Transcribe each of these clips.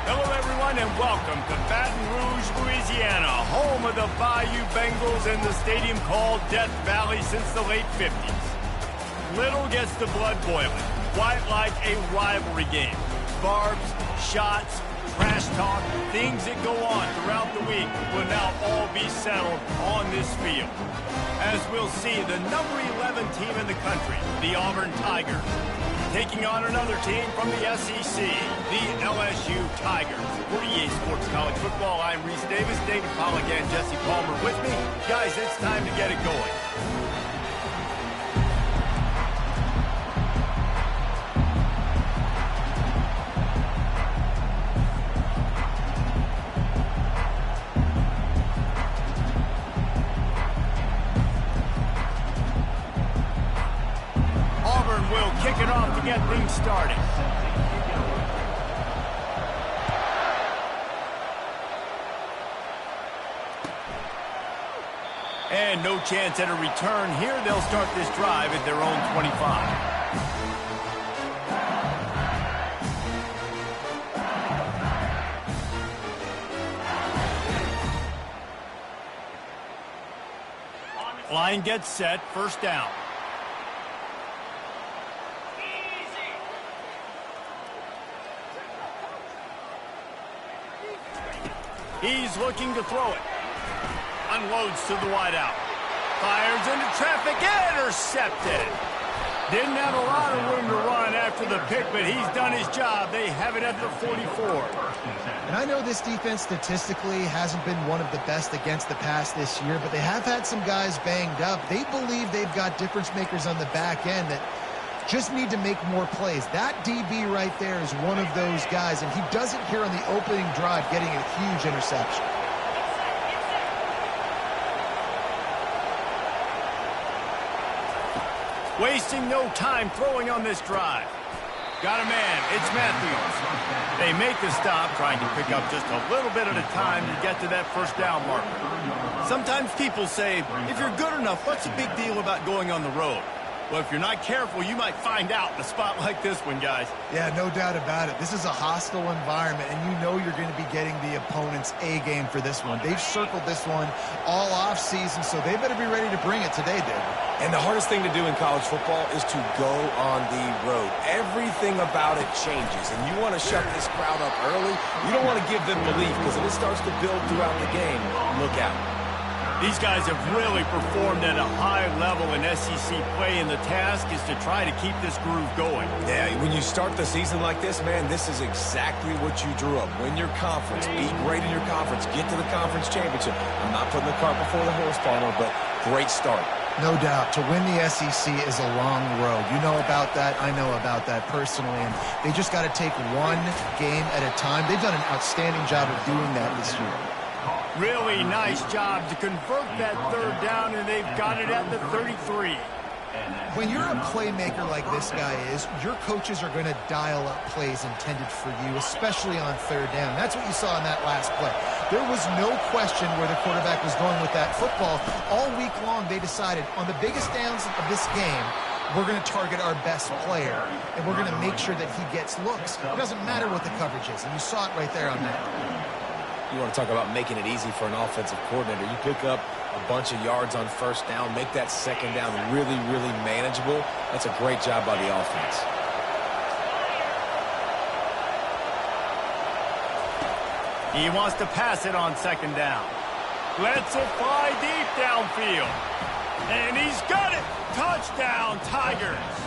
Hello, everyone, and welcome to Baton Rouge, Louisiana, home of the Bayou Bengals and the stadium called Death Valley since the late 50s. Little gets the blood boiling, quite like a rivalry game. Barbs, shots, trash talk, things that go on throughout the week will now all be settled on this field. As we'll see, the number 11 team in the country, the Auburn Tigers, taking on another team from the SEC, the LSU Tigers. For EA Sports College Football, I'm Reese Davis, David Pollack, and Jesse Palmer with me. Guys, it's time to get it going. Will kick it off to get things started. And no chance at a return here. They'll start this drive at their own 25. Line gets set, first down. He's looking to throw it. Unloads to the wideout. Fires into traffic. Intercepted. Didn't have a lot of room to run after the pick, but he's done his job. They have it at the 44. And I know this defense statistically hasn't been one of the best against the pass this year, but they have had some guys banged up. They believe they've got difference makers on the back end that just need to make more plays. That DB right there is one of those guys, and he does it here on the opening drive, getting a huge interception. Wasting no time throwing on this drive. Got a man. It's Matthews. They make the stop, trying to pick up just a little bit at a time to get to that first down marker. Sometimes people say, if you're good enough, what's the big deal about going on the road? Well, if you're not careful, you might find out in a spot like this one, guys. Yeah, no doubt about it. This is a hostile environment, and you know you're going to be getting the opponent's A game for this one. They've circled this one all off season, so they better be ready to bring it today, David. And the hardest thing to do in college football is to go on the road. Everything about it changes, and you want to shut this crowd up early. You don't want to give them belief, because if it starts to build throughout the game, look out. These guys have really performed at a high level in SEC play, and the task is to try to keep this groove going. Yeah, when you start the season like this, man, this is exactly what you drew up. Win your conference, be great in your conference, get to the conference championship. I'm not putting the cart before the horse, Palmer, but great start. No doubt. To win the SEC is a long road. You know about that. I know about that personally, and they just got to take one game at a time. They've done an outstanding job of doing that this year. Really nice job to convert that third down, and they've got it at the 33. When you're a playmaker like this guy is, your coaches are going to dial up plays intended for you, especially on third down. That's what you saw in that last play. There was no question where the quarterback was going with that football. All week long, they decided on the biggest downs of this game, we're going to target our best player, and we're going to make sure that he gets looks. It doesn't matter what the coverage is, and you saw it right there on that. You want to talk about making it easy for an offensive coordinator. You pick up a bunch of yards on first down, make that second down really, really manageable. That's a great job by the offense. He wants to pass it on second down. Lets it fly deep downfield. And he's got it. Touchdown, Tigers.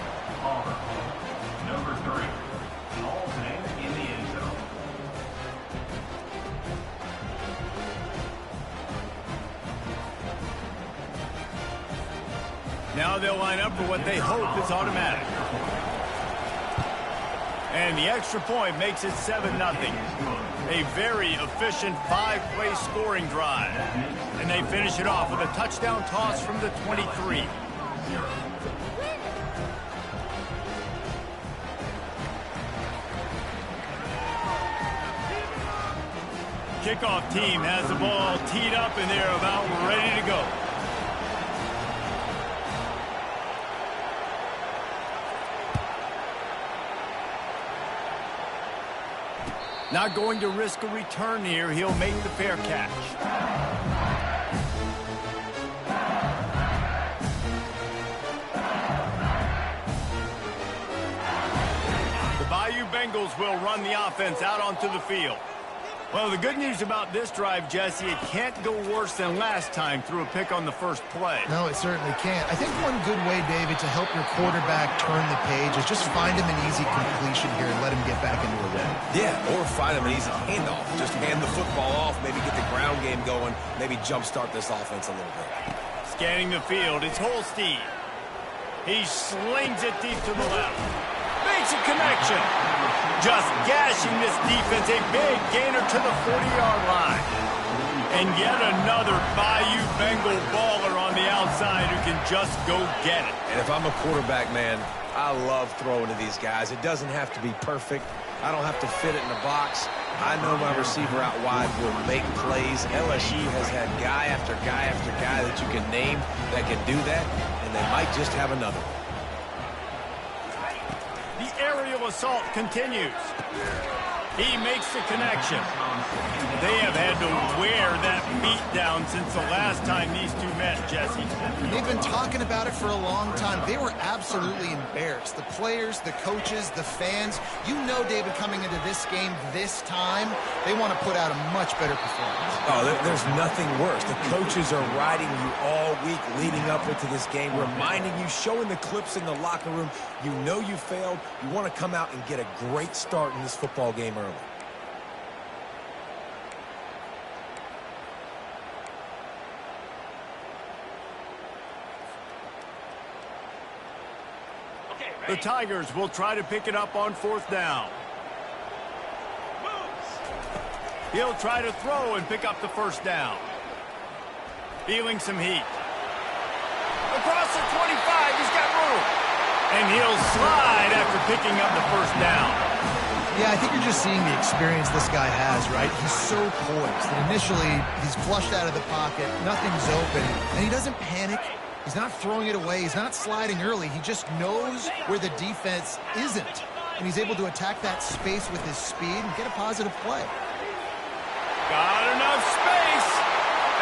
Number 3. In the end zone. Now they'll line up for what they hope is automatic. And the extra point makes it 7-0. A very efficient 5-play scoring drive. And they finish it off with a touchdown toss from the 23. Kickoff team has the ball teed up, and they're about ready to go. Not going to risk a return here. He'll make the fair catch. The Bayou Bengals will run the offense out onto the field. Well, the good news about this drive, Jesse, it can't go worse than last time through a pick on the first play. No, it certainly can't. I think one good way, David, to help your quarterback turn the page is just find him an easy completion here and let him get back into a rhythm. Yeah, or find him an easy handoff. Just hand the football off, maybe get the ground game going, maybe jumpstart this offense a little bit. Scanning the field, it's Holstein. He slings it deep to the left. Makes a connection. Just gashing this defense, a big gainer to the 40-yard line. And yet another Bayou Bengal baller on the outside who can just go get it. And if I'm a quarterback, man, I love throwing to these guys. It doesn't have to be perfect. I don't have to fit it in the box. I know my receiver out wide will make plays. LSU has had guy after guy after guy that you can name that can do that, and they might just have another one. The aerial assault continues. He makes the connection. They have had to wear that beat down since the last time these two met, Jesse. They've been talking about it for a long time. They were absolutely embarrassed. The players, the coaches, the fans. You know, David, coming into this game this time, they want to put out a much better performance. Oh, there's nothing worse. The coaches are riding you all week leading up into this game, reminding you, showing the clips in the locker room. You know you failed. You want to come out and get a great start in this football game early. The Tigers will try to pick it up on fourth down. He'll try to throw and pick up the first down. Feeling some heat. Across the 25, he's got room. And he'll slide after picking up the first down. Yeah, I think you're just seeing the experience this guy has, right? He's so poised. And initially, he's flushed out of the pocket. Nothing's open. And he doesn't panic. He's not throwing it away. He's not sliding early. He just knows where the defense isn't. And he's able to attack that space with his speed and get a positive play. Got enough space.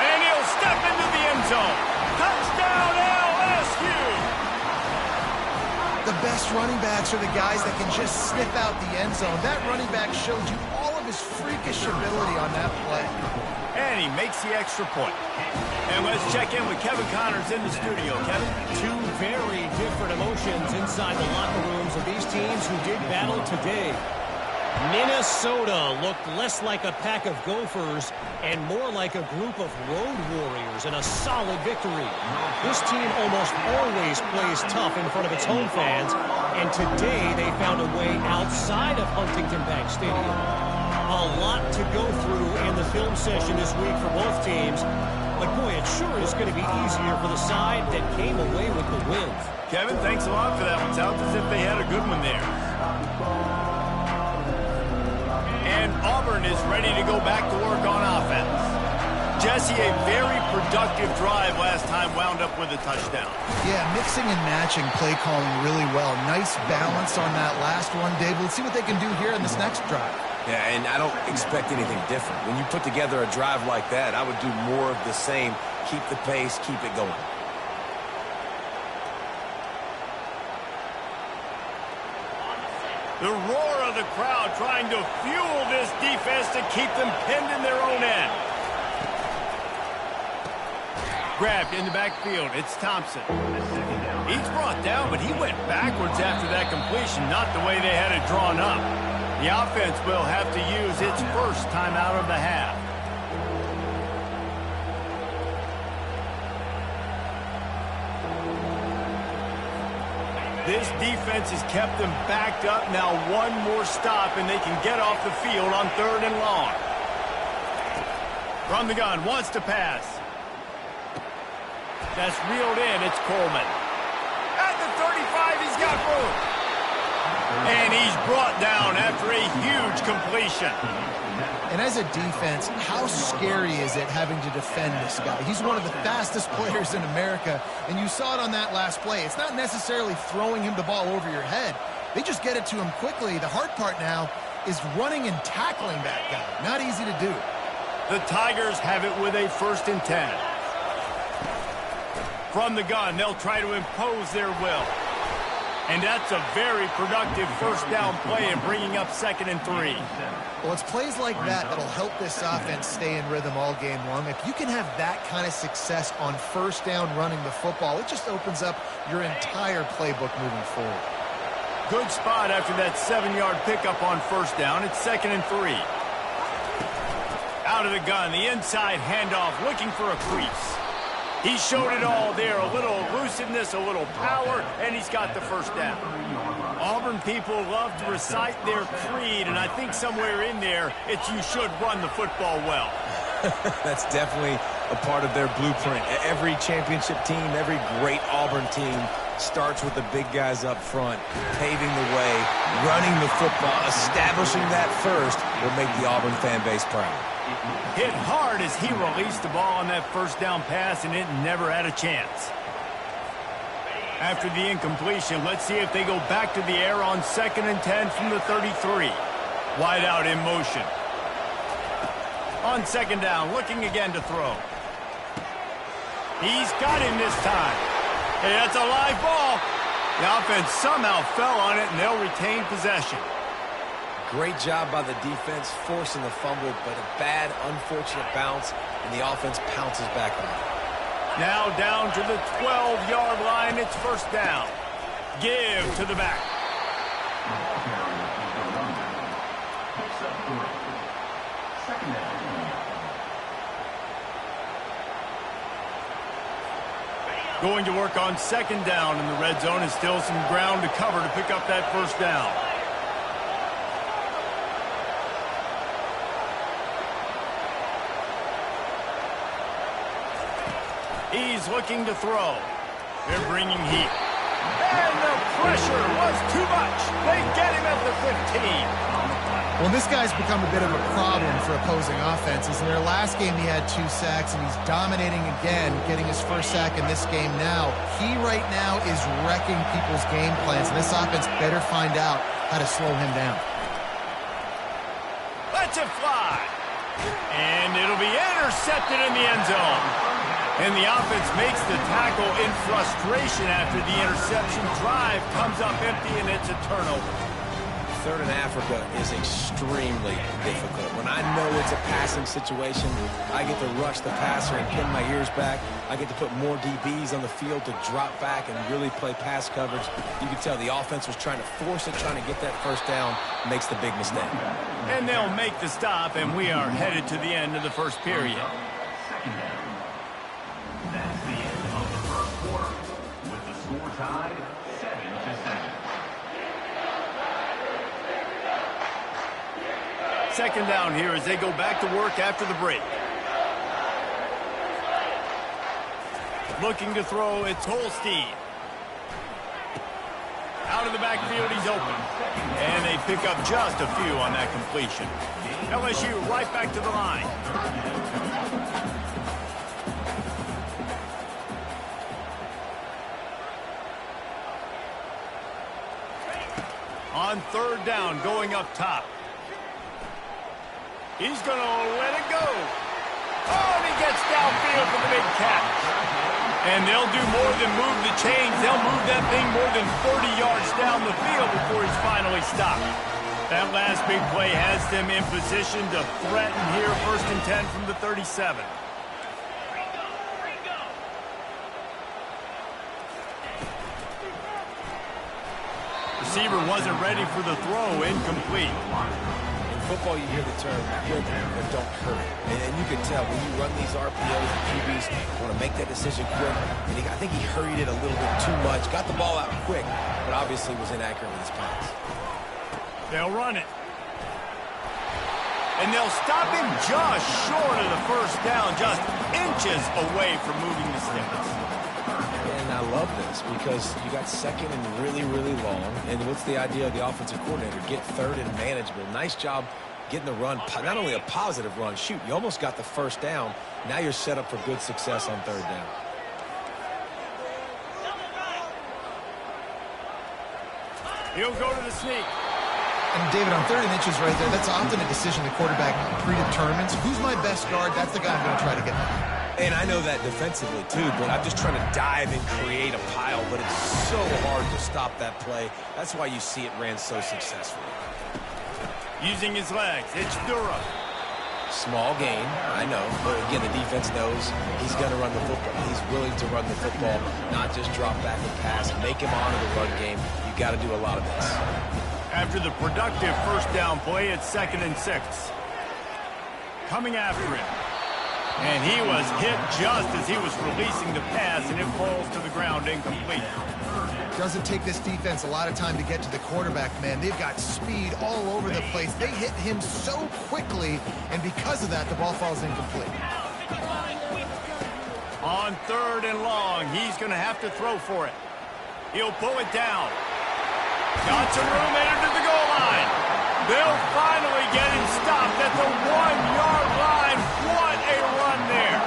And he'll step into the end zone. Touchdown, LSU! The best running backs are the guys that can just sniff out the end zone. That running back showed you all of his freakish ability on that play. And he makes the extra point. And let's check in with Kevin Connors in the studio. Kevin? Two very different emotions inside the locker rooms of these teams who did battle today. Minnesota looked less like a pack of gophers and more like a group of road warriors in a solid victory. This team almost always plays tough in front of its home fans, and today they found a way outside of Huntington Bank Stadium. A lot to go through in the film session this week for both teams, but boy, it sure is going to be easier for the side that came away with the win. Kevin, thanks a lot for that one. Sounds as if they had a good one there. And Auburn is ready to go back to work on offense. Jesse, a very productive drive last time wound up with a touchdown. Yeah, mixing and matching play calling really well. Nice balance on that last one, Dave. Let's see what they can do here in this next drive. Yeah, and I don't expect anything different. When you put together a drive like that, I would do more of the same. Keep the pace, keep it going. The roar of the crowd trying to fuel this defense to keep them pinned in their own end. Grabbed in the backfield. It's Thompson. He's brought down, but he went backwards after that completion, not the way they had it drawn up. The offense will have to use its first timeout of the half. This defense has kept them backed up. Now one more stop, and they can get off the field on 3rd and long. From the gun, wants to pass. That's reeled in. It's Coleman. At the 35, he's got room. And he's brought down after a huge completion. And as a defense, how scary is it having to defend this guy? He's one of the fastest players in America, and you saw it on that last play. It's not necessarily throwing him the ball over your head. They just get it to him quickly. The hard part now is running and tackling that guy. Not easy to do. The Tigers have it with a 1st and 10. From the gun, they'll try to impose their will. And that's a very productive 1st down play and bringing up 2nd and 3. Well, it's plays like that that'll help this offense stay in rhythm all game long. If you can have that kind of success on 1st down running the football, it just opens up your entire playbook moving forward. Good spot after that 7-yard pickup on 1st down. It's 2nd and 3. Out of the gun, the inside handoff, looking for a crease. He showed it all there, a little elusiveness, a little power, and he's got the 1st down. Auburn people love to recite their creed, and I think somewhere in there, it's you should run the football well. That's definitely a part of their blueprint. Every championship team, every great Auburn team starts with the big guys up front, paving the way, running the football, establishing that first will make the Auburn fan base proud. Hit hard as he released the ball on that 1st down pass, and it never had a chance. After the incompletion, let's see if they go back to the air on 2nd and 10 from the 33. Wide out in motion. On 2nd down, looking again to throw. He's got him this time. Hey, that's a live ball. The offense somehow fell on it, and they'll retain possession. Great job by the defense forcing the fumble, but a bad, unfortunate bounce, and the offense pounces back on it. Now down to the 12-yard line. It's 1st down. Give to the back. Going to work on 2nd down in the red zone, and still some ground to cover to pick up that 1st down. He's looking to throw. They're bringing heat. And the pressure was too much. They get him at the 15. Well, this guy's become a bit of a problem for opposing offenses. In their last game, he had 2 sacks, and he's dominating again, getting his 1st sack in this game now. He right now is wrecking people's game plans, and this offense better find out how to slow him down. Let's it fly. And it'll be intercepted in the end zone. And the offense makes the tackle in frustration after the interception. Drive comes up empty, and it's a turnover. 3rd and Africa is extremely difficult. When I know it's a passing situation, I get to rush the passer and pin my ears back. I get to put more DBs on the field to drop back and really play pass coverage. You can tell the offense was trying to force it, trying to get that 1st down, makes the big mistake. And they'll make the stop, and we are headed to the end of the 1st period. That's the end of the 1st quarter, with the score tied 7-7. 2nd down here as they go back to work after the break. Looking to throw, it's Holstein. Out of the backfield, he's open. And they pick up just a few on that completion. LSU right back to the line. On 3rd down, going up top. He's going to let it go. Oh, and he gets downfield for the big catch. And they'll do more than move the chains. They'll move that thing more than 30 yards down the field before he's finally stopped. That last big play has them in position to threaten here. 1st and 10 from the 37. Receiver wasn't ready for the throw. Incomplete. Football, you hear the term quick but don't hurry. And you can tell when you run these RPOs, the QBs want to make that decision quick. And I think he hurried it a little bit too much. Got the ball out quick, but obviously was inaccurate with his pass. They'll run it. And they'll stop him just short of the 1st down, just inches away from moving the sticks. And I love this because you got 2nd and really, really long. And what's the idea of the offensive coordinator? Get 3rd and manageable. Nice job getting the run. Not only a positive run, shoot, you almost got the 1st down. Now you're set up for good success on 3rd down. He'll go to the sneak. And David, on 3rd and inches right there, that's often a decision the quarterback predetermines. Who's my best guard? That's the guy I'm going to try to get by. And I know that defensively, too, but I'm just trying to dive and create a pile, but it's so hard to stop that play. That's why you see it ran so successfully. Using his legs, it's Dura. Small gain, I know, but again, the defense knows he's going to run the football. He's willing to run the football, not just drop back and pass, make him honor the run game. You got to do a lot of this. After the productive first down play, it's 2nd and 6. Coming after him. And he was hit just as he was releasing the pass, and it falls to the ground incomplete. Doesn't take this defense a lot of time to get to the quarterback, man. They've got speed all over the place. They hit him so quickly, and because of that, the ball falls incomplete. On 3rd and long, he's going to have to throw for it. He'll pull it down. Got some room headed to the goal line. They'll finally get him stopped at the 1-yard line. What a run there.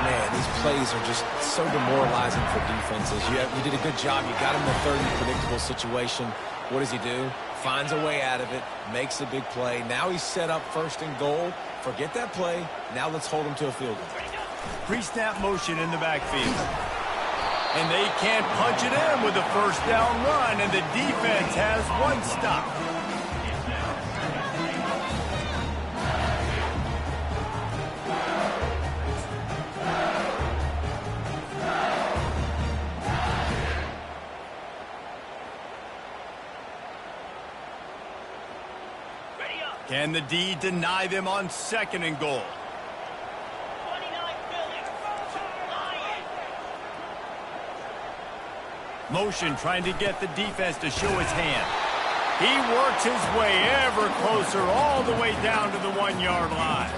Man, these plays are just so demoralizing for defenses. You did a good job. You got him in the 3rd and predictable situation. What does he do? Finds a way out of it, makes a big play. Now he's set up 1st and goal. Forget that play. Now let's hold him to a field goal. Pre-snap motion in the backfield. And they can't punch it in with a 1st down run, and the defense has 1 stop. Can the D deny them on 2nd and goal? Motion trying to get the defense to show his hand. He works his way ever closer all the way down to the 1-yard line.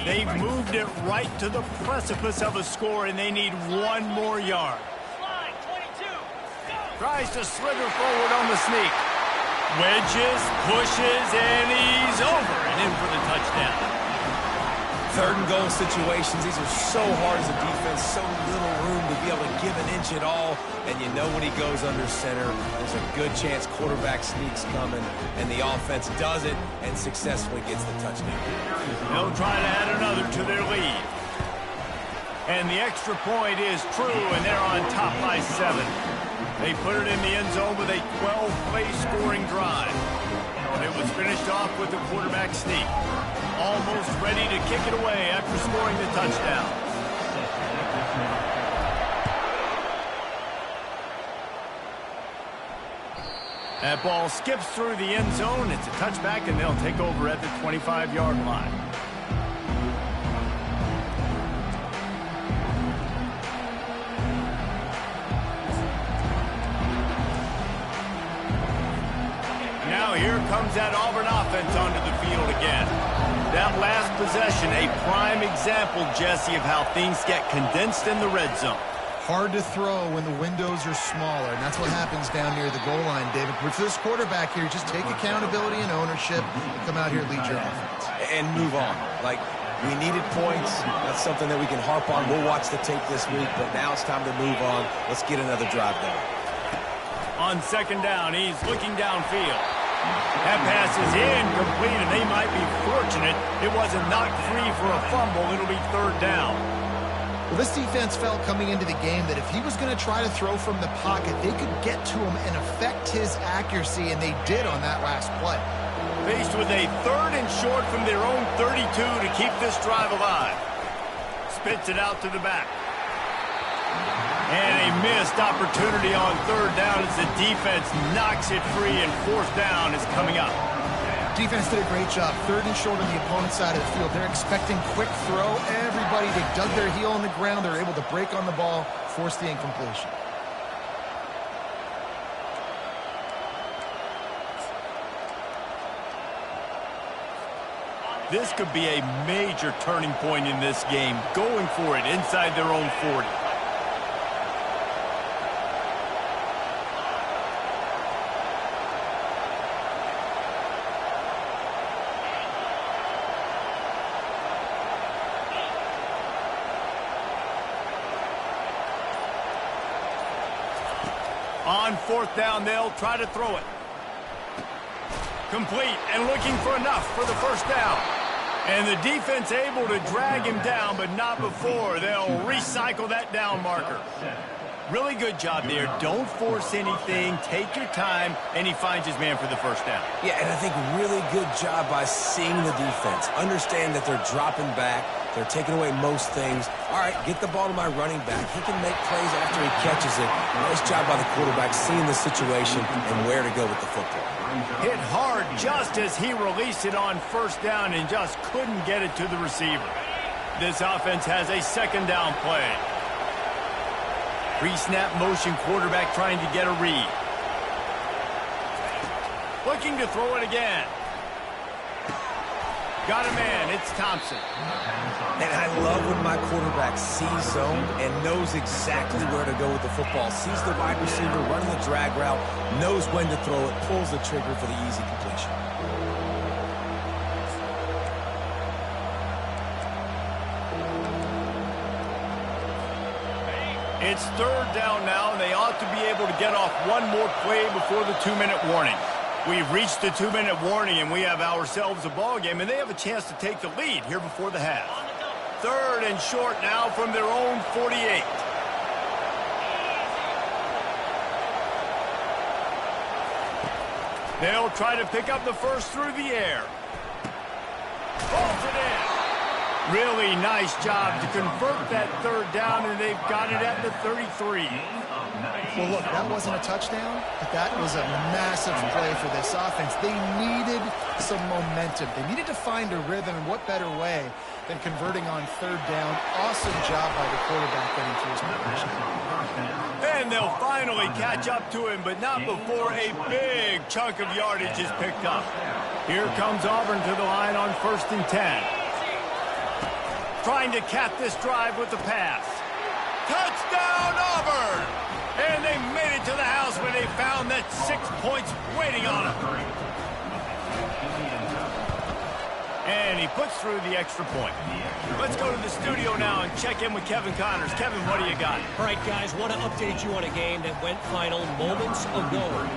They've moved it right to the precipice of a score, and they need 1 more yard. Tries to slither forward on the sneak. Wedges, pushes, and he's over and in for the touchdown. 3rd and goal situations, these are so hard as a defense, so little room to be able to give an inch at all. And you know when he goes under center, there's a good chance quarterback sneak's coming, and the offense does it and successfully gets the touchdown. They'll try to add another to their lead. And the extra point is true, and they're on top by 7. They put it in the end zone with a 12-play scoring drive. It was finished off with the quarterback sneak. Almost ready to kick it away after scoring the touchdown. That ball skips through the end zone. It's a touchback, and they'll take over at the 25-yard line. Now here comes that Auburn offense onto the field again. That last possession, a prime example, Jesse, of how things get condensed in the red zone. Hard to throw when the windows are smaller, and that's what happens down near the goal line, David. With this quarterback here, just take accountability and ownership and come out here and lead your offense. And move on. Like, we needed points. That's something that we can harp on. We'll watch the tape this week, but now it's time to move on. Let's get another drive going. On 2nd down, he's looking downfield. That pass is incomplete, and they might be fortunate it wasn't knocked free for a fumble. It'll be 3rd down. Well, this defense felt coming into the game that if he was going to try to throw from the pocket, they could get to him and affect his accuracy, and they did on that last play. Faced with a 3rd and short from their own 32 to keep this drive alive. Spits it out to the back. And a missed opportunity on 3rd down as the defense knocks it free, and 4th down is coming up. Defense did a great job. 3rd and short on the opponent's side of the field. They're expecting quick throw. Everybody, they dug their heel on the ground. They're able to break on the ball, force the incompletion. This could be a major turning point in this game, going for it inside their own 40. On fourth down, they'll try to throw it. Complete and looking for enough for the first down. And the defense able to drag him down, but not before. They'll recycle that down marker. Really good job there. Don't force anything. Take your time, and he finds his man for the first down. Yeah, and I think really good job by seeing the defense. Understand that they're dropping back. They're taking away most things. All right, get the ball to my running back. He can make plays after he catches it. Nice job by the quarterback seeing the situation and where to go with the football. Hit hard just as he released it on first down and just couldn't get it to the receiver. This offense has a second down play. Pre-snap motion, quarterback trying to get a read. Looking to throw it again. Got a man, it's Thompson. And I love when my quarterback sees zone and knows exactly where to go with the football. Sees the wide receiver running the drag route, knows when to throw it, pulls the trigger for the easy completion. It's third down now, and they ought to be able to get off one more play before the 2-minute warning. We've reached the 2-minute warning, and we have ourselves a ball game, and they have a chance to take the lead here before the half. Third and short now from their own 48. They'll try to pick up the first through the air. Balls it in. Really nice job to convert that third down, and they've got it at the 33. Well, look, that wasn't a touchdown, but that was a massive play for this offense. They needed some momentum. They needed to find a rhythm, and what better way than converting on third down. Awesome job by the quarterback getting to his position. And they'll finally catch up to him, but not before a big chunk of yardage is picked up. Here comes Auburn to the line on 1st and 10. Trying to cap this drive with the pass. Touchdown, Auburn! And they made it to the house where they found that 6 points waiting on them. And he puts through the extra point. Let's go to the studio now and check in with Kevin Connors. Kevin, what do you got? All right, guys, want to update you on a game that went final moments ago.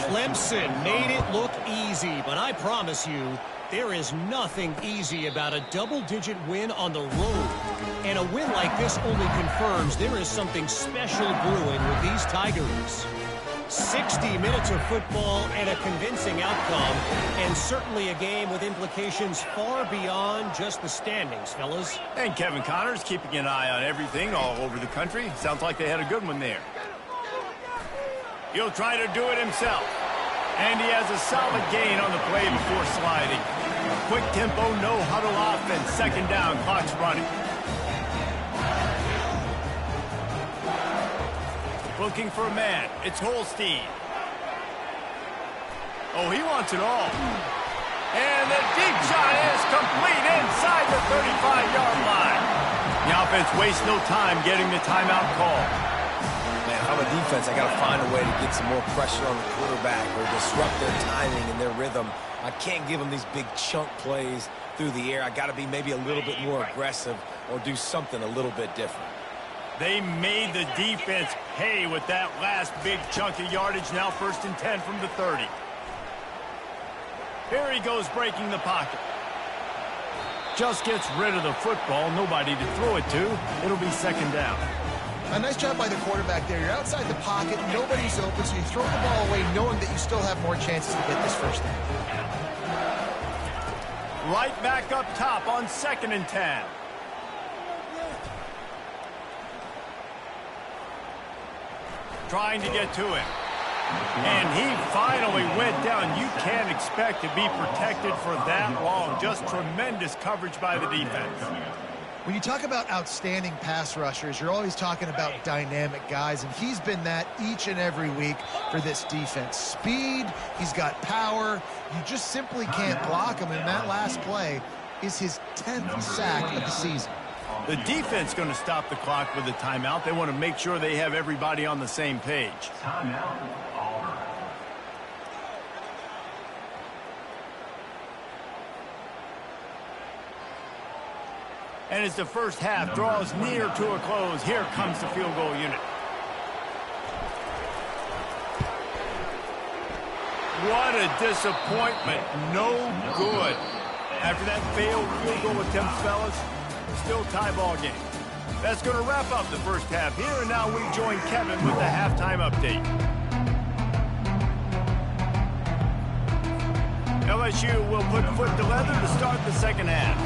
Clemson made it look easy, but I promise you, there is nothing easy about a double-digit win on the road. And a win like this only confirms there is something special brewing with these Tigers. 60 minutes of football and a convincing outcome, and certainly a game with implications far beyond just the standings, fellas. And Kevin Connors keeping an eye on everything all over the country. Sounds like they had a good one there. He'll try to do it himself. And he has a solid gain on the play before sliding. Quick tempo, no huddle offense. Second down, clock's running. Looking for a man. It's Holstein. Oh, he wants it all. And the deep shot is complete inside the 35-yard line. The offense wastes no time getting the timeout call. Man, if I'm a defense, I got to find a way to get some more pressure on the quarterback or disrupt their timing and their rhythm. I can't give them these big chunk plays through the air. I got to be maybe a little bit more aggressive or do something a little bit different. They made the defense pay with that last big chunk of yardage. Now 1st and 10 from the 30. Here he goes breaking the pocket. Just gets rid of the football. Nobody to throw it to. It'll be second down. A nice job by the quarterback there. You're outside the pocket. Nobody's open, so you throw the ball away knowing that you still have more chances to get this first down. Right back up top on 2nd and 10. Trying to get to him. And he finally went down. You can't expect to be protected for that long. Just tremendous coverage by the defense. When you talk about outstanding pass rushers, you're always talking about dynamic guys, and he's been that each and every week for this defense. Speed, he's got power. You just simply can't block him, and that last play is his 10th sack of the season. The defense going to stop the clock with a timeout. They want to make sure they have everybody on the same page. Timeout, Auburn. And as the first half draws near to a close, here comes the field goal unit. what a disappointment. No good. After that failed field goal attempt, fellas, still tie ball game. That's going to wrap up the first half here, and now we join Kevin with the halftime update. LSU will put foot to leather to start the second half.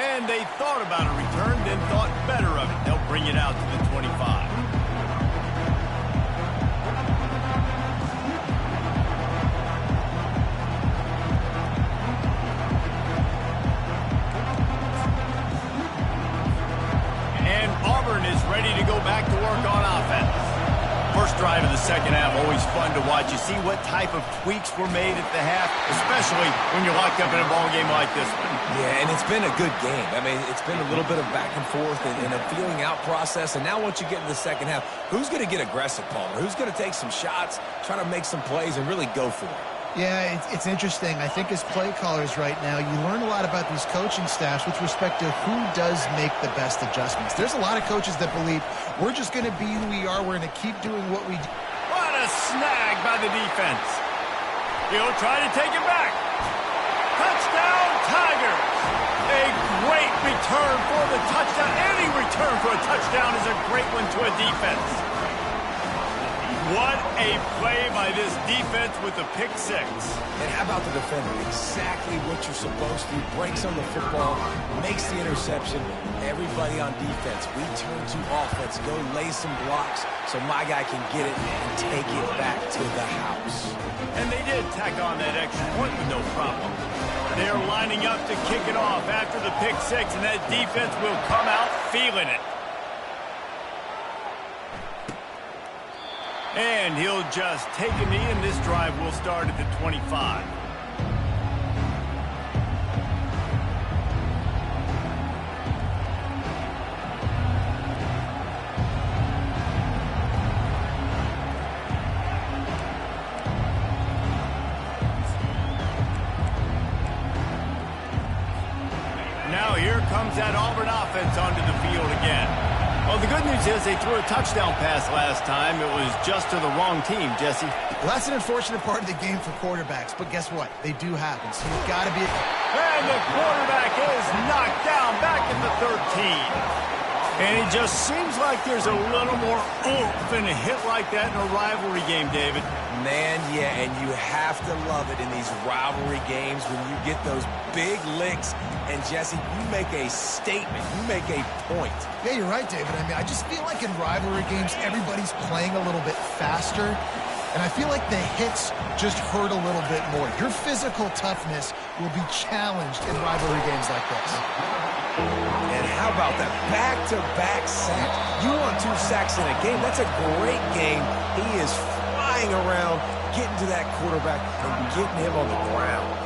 And they thought about a return, then thought better of it. They'll bring it out to the 25. And Auburn is ready to go back to work on offense. First drive of the second half, always fun to watch. You see what type of tweaks were made at the half, especially when you're locked up in a ball game like this one. Yeah, and it's been a good game. I mean, it's been a little bit of back and forth and a feeling out process. And now once you get in the second half, who's going to get aggressive, Palmer? Who's going to take some shots, try to make some plays, and really go for it? Yeah, it's interesting. I think as play callers right now, you learn a lot about these coaching staffs with respect to who does make the best adjustments. There's a lot of coaches that believe we're just going to be who we are. We're going to keep doing what we do. What a snag by the defense. He'll try to take it back. Touchdown, Tigers. A great return for the touchdown. Any return for a touchdown is a great one to a defense. What a play by this defense with a pick six. And how about the defender? Exactly what you're supposed to. Breaks on the football, makes the interception. Everybody on defense, we turn to offense. Go lay some blocks so my guy can get it and take it back to the house. And they did tack on that extra point with no problem. They're lining up to kick it off after the pick six, and that defense will come out feeling it. And he'll just take a knee, and this drive will start at the 25. Now here comes that Auburn offense onto the field again. Well, the good news is they threw a touchdown pass last time. It was just to the wrong team, Jesse. Well, that's an unfortunate part of the game for quarterbacks, but guess what? They do happen, so you've got to be... And the quarterback is knocked down back at the 13. And it just seems like there's a little more oomph in a hit like that in a rivalry game, David. Man, yeah, and you have to love it in these rivalry games when you get those big licks. And, Jesse, you make a statement. You make a point. Yeah, you're right, David. I mean, I just feel like in rivalry games, everybody's playing a little bit faster. And I feel like the hits just hurt a little bit more. Your physical toughness will be challenged in rivalry games like this. And how about that back-to-back sack? You want 2 sacks in a game. That's a great game. He is flying around, getting to that quarterback and getting him on the ground.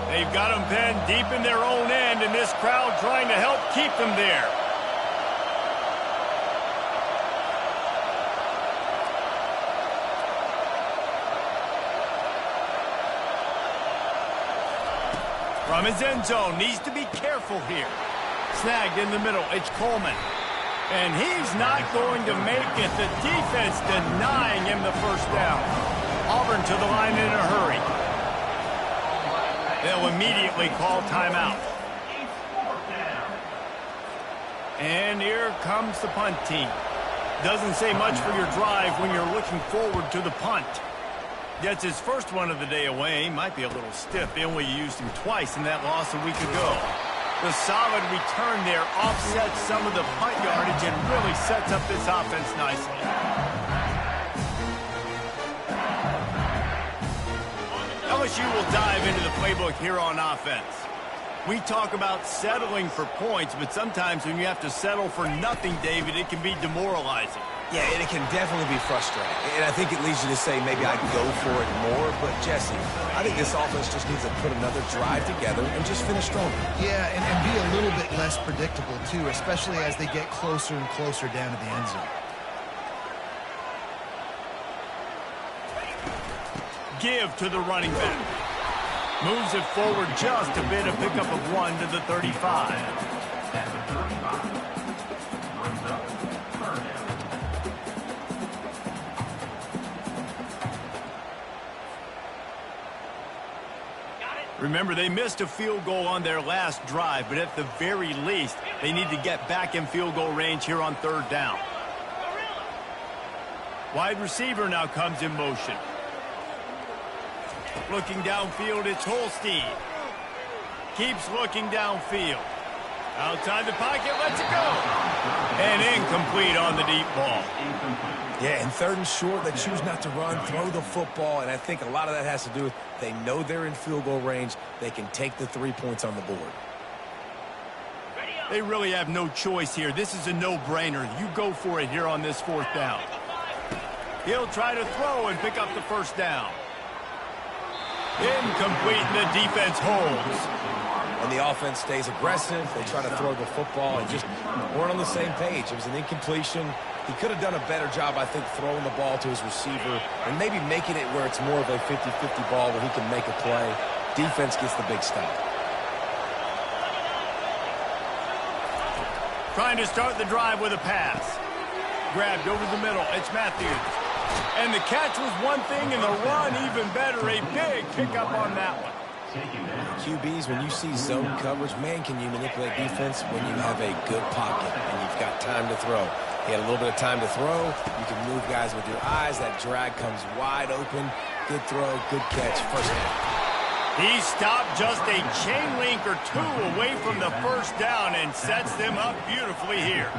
They've got them pinned deep in their own end, and this crowd trying to help keep them there. From his end zone, needs to be careful here. Snagged in the middle, it's Coleman. And he's not going to make it. The defense denying him the first down. Auburn to the line in a hurry. They'll immediately call timeout. And here comes the punt team. Doesn't say much for your drive when you're looking forward to the punt. Gets his first one of the day away. Might be a little stiff. They only used him twice in that loss a week ago. The solid return there offsets some of the punt yardage and really sets up this offense nicely. LSU will dive into the playbook here on offense. We talk about settling for points, but sometimes when you have to settle for nothing, David, it can be demoralizing. Yeah, and it can definitely be frustrating. And I think it leads you to say maybe I'd go for it more. But, Jesse, I think this offense just needs to put another drive together and just finish strong. Yeah, and be a little bit less predictable, too, especially as they get closer and closer down to the end zone. Give to the running back. Moves it forward just a bit, a pickup of 1 to the 35. At the 35. Brings up third down. Remember, they missed a field goal on their last drive, but at the very least, they need to get back in field goal range here on third down. Wide receiver now comes in motion. Looking downfield, it's Holstein. Keeps looking downfield. Outside the pocket, lets it go. And incomplete on the deep ball. Yeah, in third and short, they choose not to run, throw the football, and I think a lot of that has to do with they know they're in field goal range. They can take the 3 points on the board. They really have no choice here. This is a no-brainer. You go for it here on this fourth down. He'll try to throw and pick up the first down. Incomplete, and the defense holds. And the offense stays aggressive. They try to throw the football and just weren't on the same page. It was an incompletion. He could have done a better job, I think, throwing the ball to his receiver and maybe making it where it's more of a 50-50 ball where he can make a play. Defense gets the big stop. Trying to start the drive with a pass. Grabbed over the middle. It's Matthews. And the catch was one thing, and the run even better. A big pickup on that one. QBs, when you see zone coverage, man, can you manipulate defense when you have a good pocket and you've got time to throw. He had a little bit of time to throw. You can move guys with your eyes. That drag comes wide open. Good throw, good catch, first down. He stopped just a chain link or two away from the first down and sets them up beautifully here.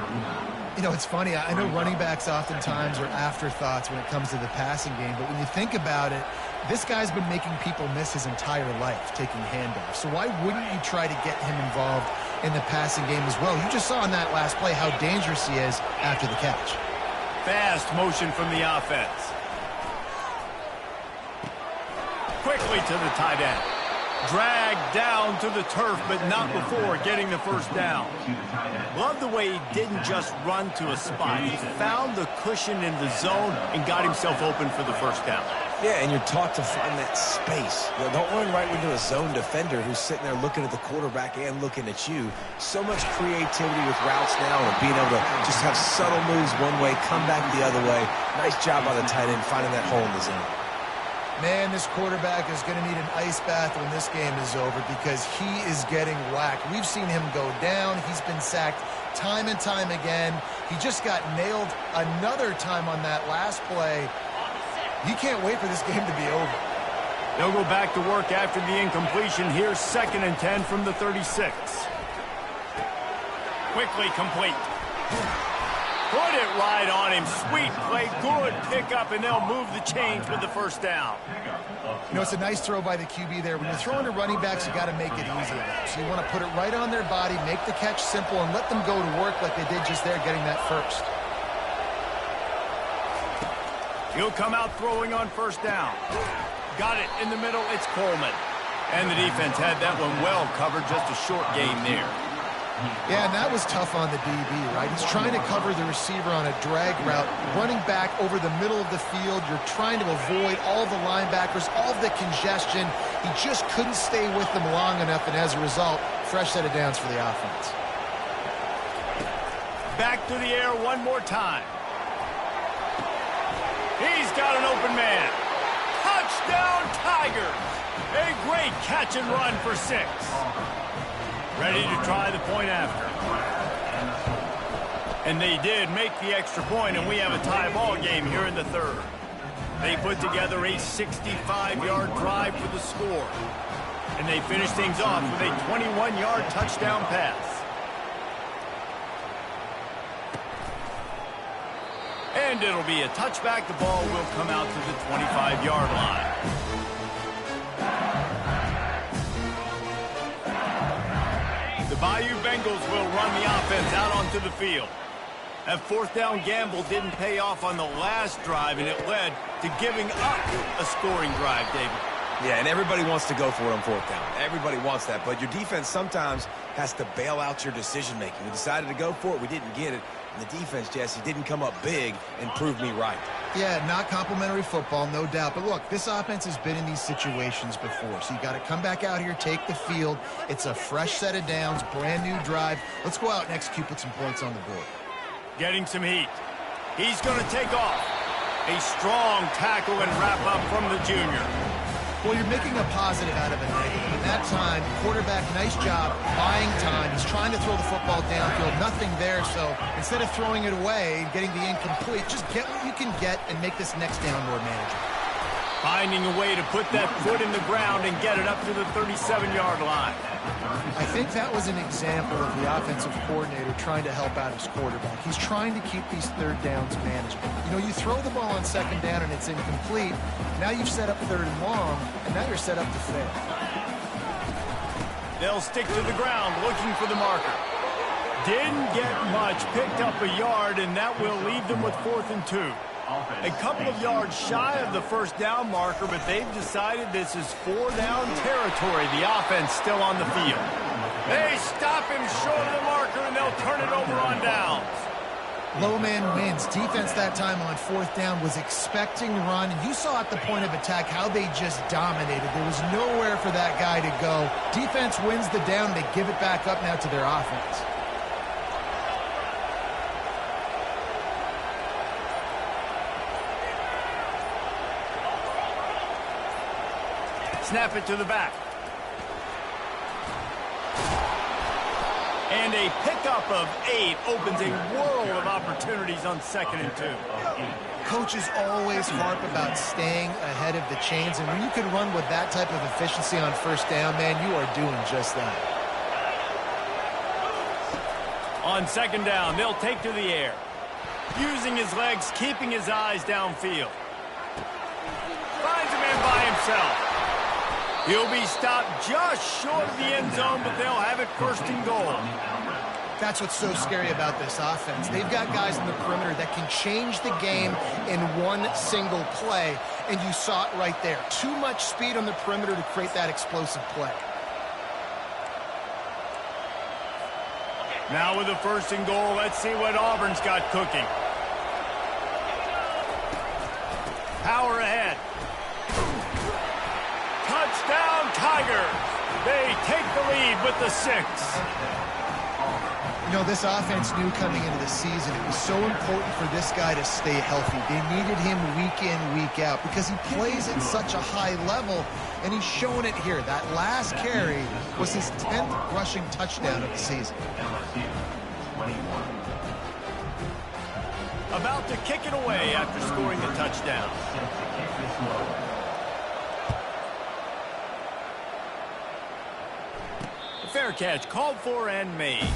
You know, it's funny. I know running backs oftentimes are afterthoughts when it comes to the passing game, but when you think about it, this guy's been making people miss his entire life taking handoffs. So why wouldn't you try to get him involved in the passing game as well? You just saw in that last play how dangerous he is after the catch. Fast motion from the offense. Quickly to the tight end. Dragged down to the turf, but not before getting the first down. Love the way he didn't just run to a spot. He found the cushion in the zone and got himself open for the first down. Yeah, and you're taught to find that space. You know, don't run right into a zone defender who's sitting there looking at the quarterback and looking at you. So much creativity with routes now and being able to just have subtle moves one way, come back the other way. Nice job by the tight end finding that hole in the zone. Man, this quarterback is going to need an ice bath when this game is over because he is getting whacked. We've seen him go down. He's been sacked time and time again. He just got nailed another time on that last play. He can't wait for this game to be over. They'll go back to work after the incompletion. Here's 2nd and 10 from the 36. Quickly complete. Put it right on him. Sweet play, good pickup, and they'll move the chains with the first down. You know, it's a nice throw by the QB there. When you're throwing to running backs, you got to make it easy. So you want to put it right on their body, make the catch simple, and let them go to work like they did just there, getting that first. He'll come out throwing on first down. Got it in the middle. It's Coleman. And the defense had that one well covered. Just a short gain there. Yeah, and that was tough on the DB, right? He's trying to cover the receiver on a drag route, running back over the middle of the field. You're trying to avoid all the linebackers, all the congestion. He just couldn't stay with them long enough, and as a result, fresh set of downs for the offense. Back to the air one more time. He's got an open man. Touchdown, Tigers! A great catch and run for 6. Ready to try the point after. And they did make the extra point, and we have a tie ball game here in the third. They put together a 65-yard drive for the score. And they finish things off with a 21-yard touchdown pass. And it'll be a touchback. The ball will come out to the 25-yard line. The Bayou Bengals will run the offense out onto the field. That fourth down gamble didn't pay off on the last drive, and it led to giving up a scoring drive, David. Yeah, and everybody wants to go for it on fourth down. Everybody wants that, but your defense sometimes has to bail out your decision-making. We decided to go for it. We didn't get it. And the defense, Jesse, didn't come up big and prove me right. Yeah, not complimentary football, no doubt. But look, this offense has been in these situations before. So you got to come back out here, take the field. It's a fresh set of downs, brand new drive. Let's go out and execute, put some points on the board. Getting some heat. He's going to take off. A strong tackle and wrap up from the junior. Well, you're making a positive out of a negative. In that time, quarterback, nice job, buying time. He's trying to throw the football downfield. Nothing there, so instead of throwing it away and getting the incomplete, just get what you can get and make this next down more manageable. Finding a way to put that foot in the ground and get it up to the 37-yard line. I think that was an example of the offensive coordinator trying to help out his quarterback. He's trying to keep these third downs manageable. You know, you throw the ball on second down and it's incomplete. Now you've set up third and long, and now you're set up to fail. They'll stick to the ground looking for the marker. Didn't get much, picked up a yard, and that will leave them with 4th and 2. A couple of yards shy of the first down marker, but they've decided this is 4-down territory. The offense still on the field. They stop him short of the marker, and they'll turn it over on downs. Low man wins. Defense that time on 4th down was expecting run. You saw at the point of attack how they just dominated. There was nowhere for that guy to go. Defense wins the down. They give it back up now to their offense. Snap it to the back. And a pickup of 8 opens a world of opportunities on 2nd and 2. Coaches always harp about staying ahead of the chains, and when you can run with that type of efficiency on first down, man, you are doing just that. On 2nd down, they'll take to the air. Using his legs, keeping his eyes downfield. Finds a man by himself. He'll be stopped just short of the end zone, but they'll have it 1st and goal. That's what's so scary about this offense. They've got guys in the perimeter that can change the game in one single play, and you saw it right there. Too much speed on the perimeter to create that explosive play. Now with the 1st and goal, let's see what Auburn's got cooking. Power ahead. Touchdown, Tigers. They take the lead with the 6. You know, this offense knew coming into the season it was so important for this guy to stay healthy. They needed him week in, week out because he plays at such a high level, and he's showing it here. That last carry was his 10th rushing touchdown of the season. About to kick it away after scoring the touchdown. Fair catch, called for and made.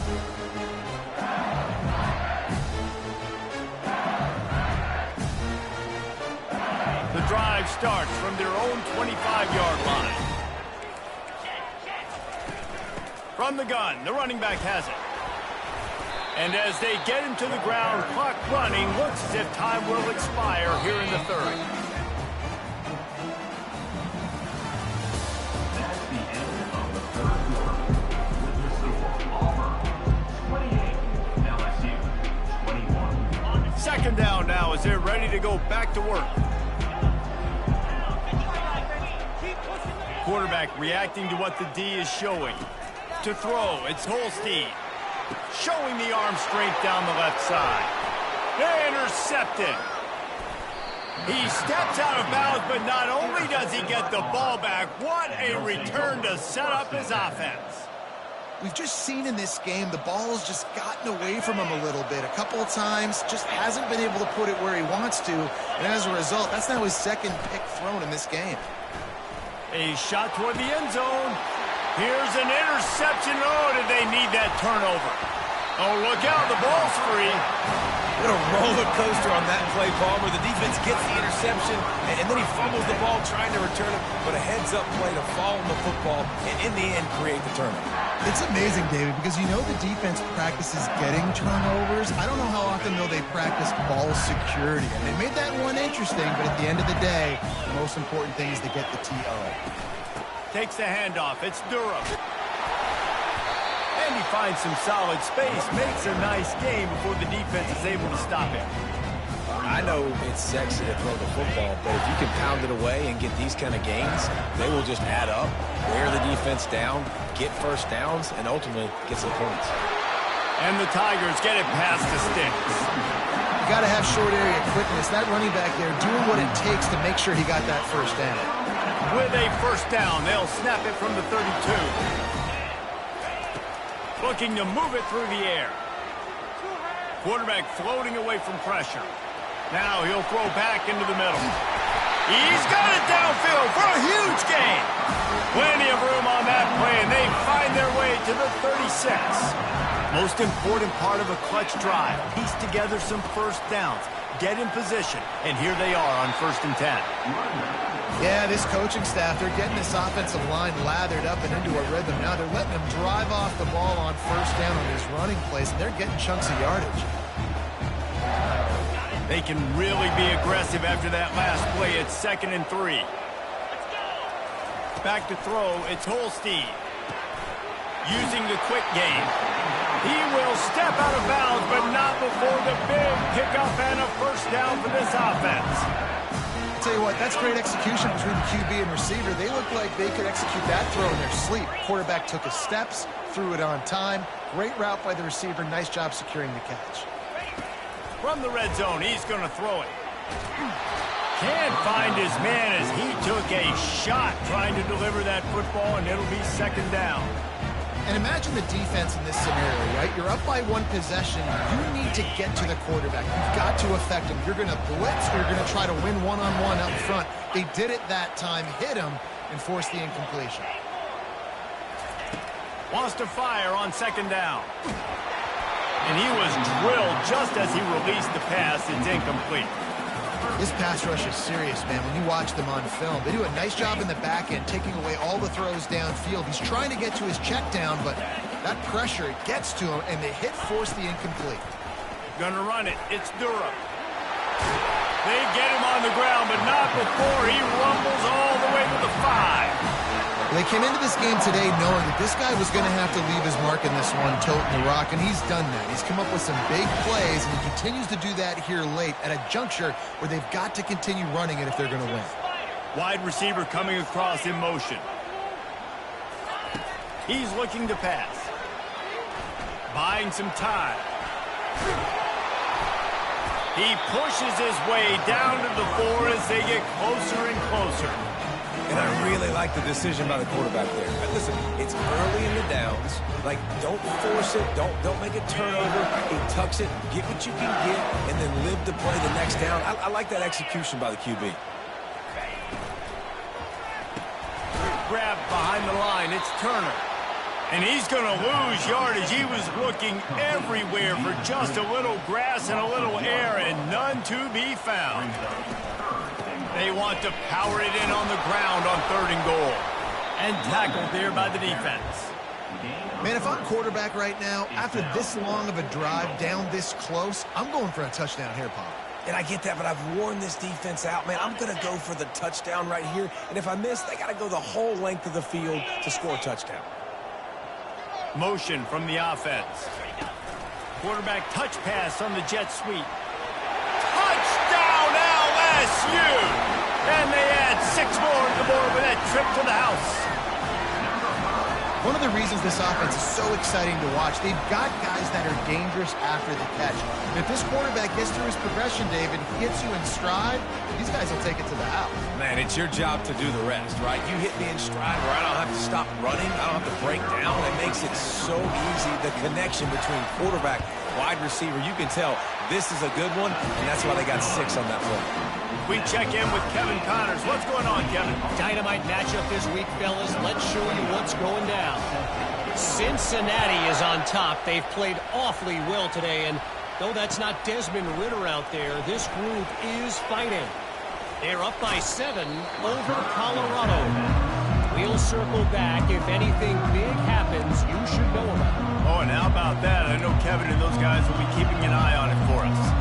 The drive starts from their own 25-yard line. From the gun, the running back has it. And as they get him to the ground, clock running, looks as if time will expire here in the 3rd. Second down now as they're ready to go back to work. Quarterback reacting to what the D is showing. To throw, it's Holstein. Showing the arm strength down the left side. They're intercepted. He steps out of bounds, but not only does he get the ball back, what a return to set up his offense. We've just seen in this game the ball has just gotten away from him a little bit. A couple of times, just hasn't been able to put it where he wants to. And as a result, that's now his 2nd pick thrown in this game. A shot toward the end zone. Here's an interception. Oh, did they need that turnover? Oh, look out, the ball's free. What a roller coaster on that play, Palmer. The defense gets the interception, and then he fumbles the ball trying to return it, but a heads-up play to fall on the football, and in the end, create the turnover. It's amazing, David, because you know the defense practices getting turnovers. I don't know how often, though, they practice ball security. And they made that one interesting, but at the end of the day, the most important thing is to get the TO. Takes the handoff. It's Durham. And he finds some solid space, makes a nice game before the defense is able to stop him. I know it's sexy to throw the football, but if you can pound it away and get these kind of gains, they will just add up, wear the defense down, get first downs, and ultimately get some points. And the Tigers get it past the sticks. You got to have short area quickness. That running back there doing what it takes to make sure he got that first down. With a first down, they'll snap it from the 32. Looking to move it through the air. Quarterback floating away from pressure. Now he'll throw back into the middle. He's got it downfield for a huge gain. Plenty of room on that play, and they find their way to the 36. Most important part of a clutch drive. Piece together some first downs. Get in position, and here they are on 1st and 10. Yeah, this coaching staff, they're getting this offensive line lathered up and into a rhythm. Now they're letting him drive off the ball on first down on his running plays, and they're getting chunks of yardage. They can really be aggressive after that last play. It's 2nd and 3. Back to throw, it's Holstein. Using the quick game. He will step out of bounds, but not before the big pickup and a first down for this offense. I'll tell you what, that's great execution between the QB and receiver. They look like they could execute that throw in their sleep. Quarterback took his steps, threw it on time. Great route by the receiver. Nice job securing the catch. From the red zone, he's going to throw it. Can't find his man as he took a shot trying to deliver that football, and it'll be 2nd down. And imagine the defense in this scenario, right? You're up by one possession. You need to get to the quarterback. You've got to affect him. You're going to blitz or you're going to try to win one-on-one up front. They did it that time, hit him, and forced the incompletion. Wants to fire on 2nd down. And he was drilled just as he released the pass. It's incomplete. This pass rush is serious, man. When you watch them on film, they do a nice job in the back end, taking away all the throws downfield. He's trying to get to his check down, but that pressure, it gets to him, and the hit forced the incomplete. Gonna run it. It's Durham. They get him on the ground, but not before he rumbles all the way to the 5. They came into this game today knowing that this guy was going to have to leave his mark in this one, toting the rock, and he's done that. He's come up with some big plays, and he continues to do that here late at a juncture where they've got to continue running it if they're going to win. Wide receiver coming across in motion. He's looking to pass. Buying some time. He pushes his way down to the 4 as they get closer and closer. And I really like the decision by the quarterback there. But listen, it's early in the downs. Like, don't force it. Don't make a turnover. He tucks it, get what you can get, and then live to play the next down. I like that execution by the QB. Grab behind the line. It's Turner. And he's going to lose yardage. He was looking everywhere for just a little grass and a little air, and none to be found. They want to power it in on the ground on 3rd and goal. And tackled there by the defense. Man, if I'm quarterback right now, after this long of a drive down this close, I'm going for a touchdown here, Paul. And I get that, but I've worn this defense out, man. I'm going to go for the touchdown right here. And if I miss, they got to go the whole length of the field to score a touchdown. Motion from the offense. Quarterback touch pass on the jet sweep. Touchdown LSU! And they add 6 more to the board with that trip to the house. One of the reasons this offense is so exciting to watch, they've got guys that are dangerous after the catch. And if this quarterback gets through his progression, David, he gets you in stride, these guys will take it to the house. Man, it's your job to do the rest, right? You hit me in stride where I don't have to stop running. I don't have to break down. It makes it so easy. The connection between quarterback, wide receiver, you can tell this is a good one, and that's why they got 6 on that play. We check in with Kevin Connors. What's going on, Kevin? Dynamite matchup this week, fellas. Let's show you what's going down. Cincinnati is on top. They've played awfully well today, and though that's not Desmond Ridder out there, this group is fighting. They're up by 7 over Colorado. We'll circle back. If anything big happens, you should know about it. Oh, and how about that? I know Kevin and those guys will be keeping an eye on it for us.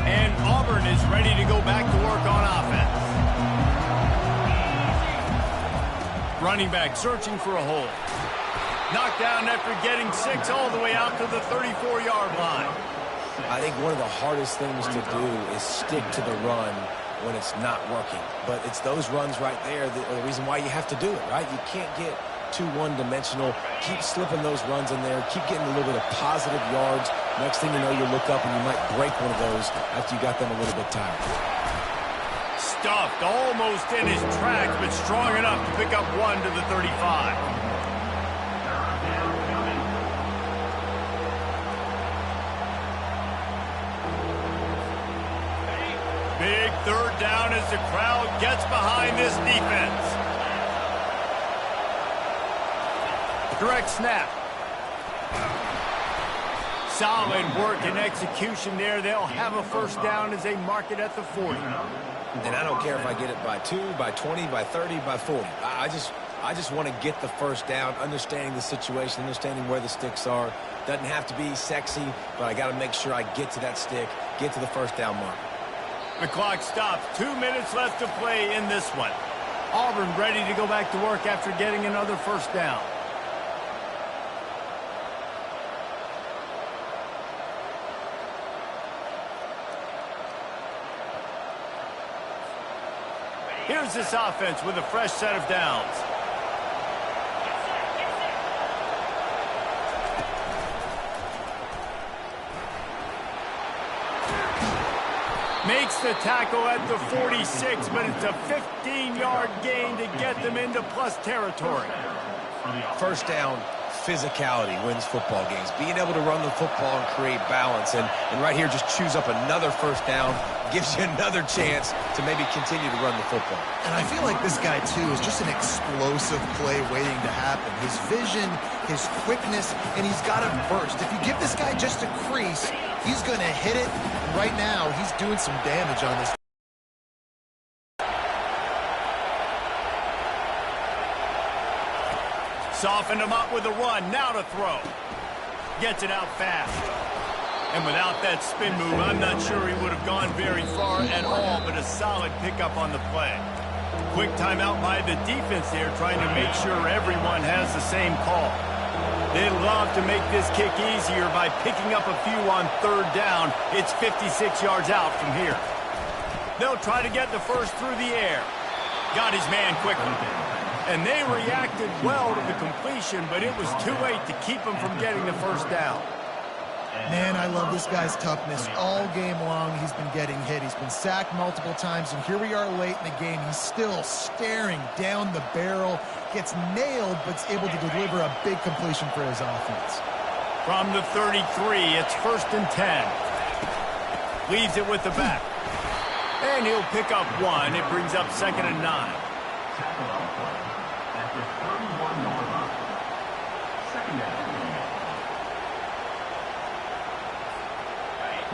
And Auburn is ready to go back to work on offense. Running back searching for a hole. Knocked down after getting 6 all the way out to the 34-yard line. I think one of the hardest things to do is stick to the run when it's not working. But it's those runs right there that are the reason why you have to do it, right? You can't get too one-dimensional. Keep slipping those runs in there. Keep getting a little bit of positive yards. Next thing you know, you look up and you might break one of those after you got them a little bit tired. Stuffed almost in his tracks, but strong enough to pick up 1 to the 35. Big third down as the crowd gets behind this defense. Direct snap. Solid work and execution there. They'll have a first down as they mark it at the 40. And I don't care if I get it by 2, by 20, by 30, by 40. I just want to get the first down, understanding the situation, understanding where the sticks are. Doesn't have to be sexy, but I got to make sure I get to that stick, get to the first down mark. The clock stops. 2 minutes left to play in this one. Auburn ready to go back to work after getting another first down. Here's this offense with a fresh set of downs. Makes the tackle at the 46, but it's a 15-yard gain to get them into plus territory. First down, physicality wins football games. Being able to run the football and create balance. And right here, just choose up another first down, gives you another chance to maybe continue to run the football. And I feel like this guy, too, is just an explosive play waiting to happen. His vision, his quickness, and he's got a burst. If you give this guy just a crease, he's going to hit it. And right now, he's doing some damage on this. Softened him up with a run. Now to throw. Gets it out fast. And without that spin move, I'm not sure he would have gone very far at all, but a solid pickup on the play. Quick timeout by the defense there, trying to make sure everyone has the same call. They'd love to make this kick easier by picking up a few on third down. It's 56 yards out from here. They'll try to get the first through the air. Got his man quickly. And they reacted well to the completion, but it was too late to keep him from getting the first down. Man, I love this guy's toughness. All game long, he's been getting hit. He's been sacked multiple times, and here we are late in the game. He's still staring down the barrel, gets nailed, but's able to deliver a big completion for his offense. From the 33, it's 1st and 10. Leaves it with the back. And he'll pick up 1. It brings up 2nd and 9.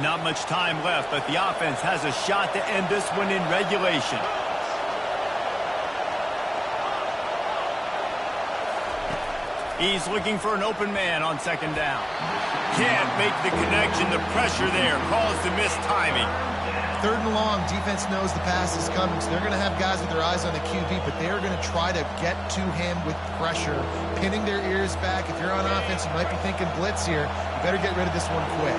Not much time left, but the offense has a shot to end this one in regulation. He's looking for an open man on 2nd down. Can't make the connection. The pressure there caused the missed timing. 3rd and long, defense knows the pass is coming, so they're going to have guys with their eyes on the QB, but they're going to try to get to him with pressure, pinning their ears back. If you're on offense, you might be thinking blitz here. You better get rid of this one quick.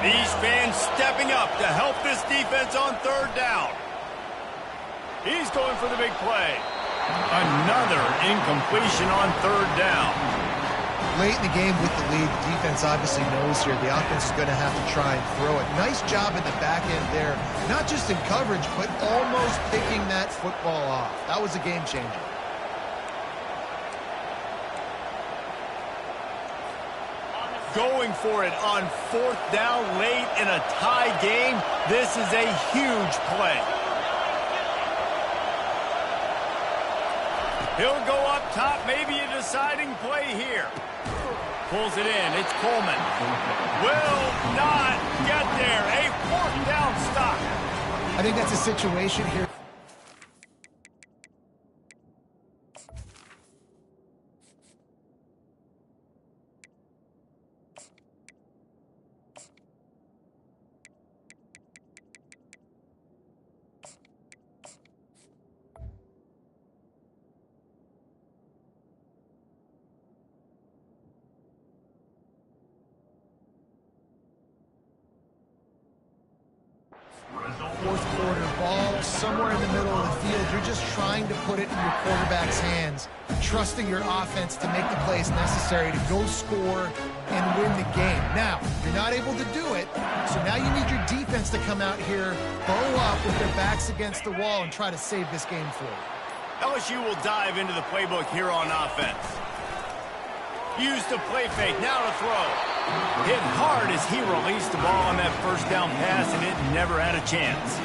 These fans stepping up to help this defense on 3rd down. He's going for the big play. Another incompletion on 3rd down. Late in the game with the lead, the defense obviously knows here the offense is going to have to try and throw it. Nice job in the back end there. Not just in coverage, but almost picking that football off. That was a game changer. going for it on 4th down late in a tie game. This is a huge play. He'll go up top, maybe a deciding play here. Pulls it in, it's Coleman. Will not get there. A 4th down stop. I think that's a situation here. Fourth quarter ball somewhere in the middle of the field. You're just trying to put it in your quarterback's hands, trusting your offense to make the plays necessary to go score and win the game. Now, you're not able to do it, so now you need your defense to come out here, bow up with their backs against the wall and try to save this game for you. LSU will dive into the playbook here on offense. Use the play fake, now to throw. Hit hard as he released the ball on that first down pass, and it never had a chance.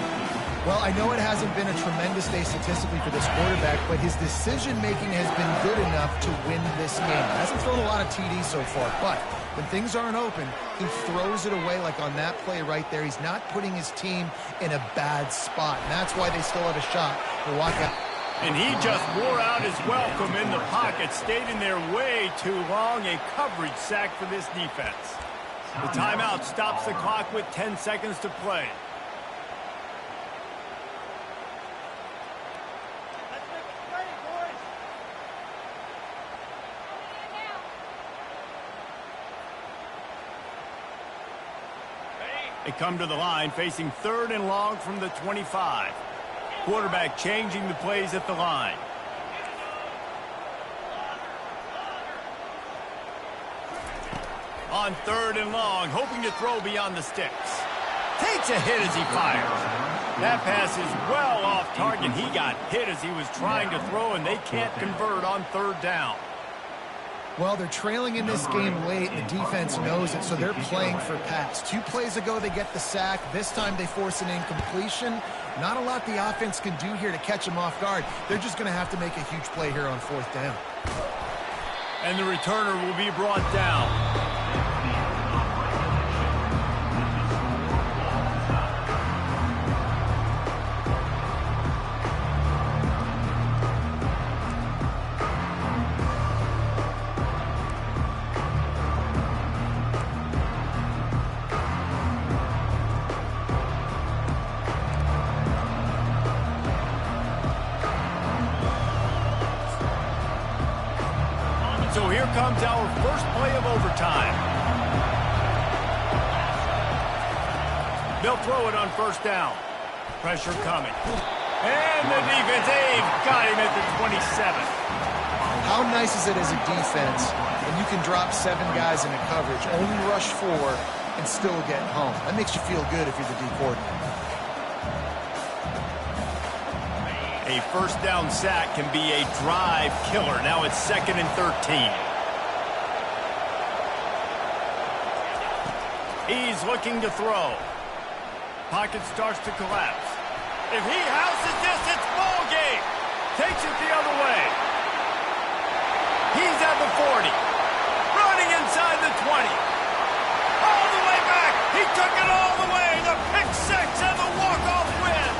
Well, I know it hasn't been a tremendous day statistically for this quarterback, but his decision-making has been good enough to win this game. He hasn't thrown a lot of TDs so far, but when things aren't open, he throws it away like on that play right there. He's not putting his team in a bad spot, and that's why they still have a shot to walk out. And he just wore out his welcome in the pocket, stayed in there way too long. A coverage sack for this defense. The timeout stops the clock with 10 seconds to play. They come to the line facing 3rd and long from the 25. Quarterback changing the plays at the line. On 3rd and long, hoping to throw beyond the sticks. Takes a hit as he fires. That pass is well off target. He got hit as he was trying to throw, and they can't convert on 3rd down. Well, they're trailing in this game late, and the defense knows it, so they're playing for pass. 2 plays ago, they get the sack. This time, they force an incompletion. Not a lot the offense can do here to catch them off guard. They're just going to have to make a huge play here on 4th down. And the returner will be brought down. So here comes our first play of overtime. They'll throw it on 1st down. Pressure coming. And the defense, they've got him at the 27. How nice is it as a defense when you can drop 7 guys into coverage, only rush 4, and still get home? That makes you feel good if you're the D coordinator. A 1st down sack can be a drive killer. Now it's 2nd and 13. He's looking to throw. Pocket starts to collapse. If he houses this, it's ball game. Takes it the other way. He's at the 40. Running inside the 20. All the way back. He took it all the way. The pick 6 and the walk-off win.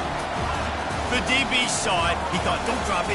The DB saw it. He thought, don't drop it.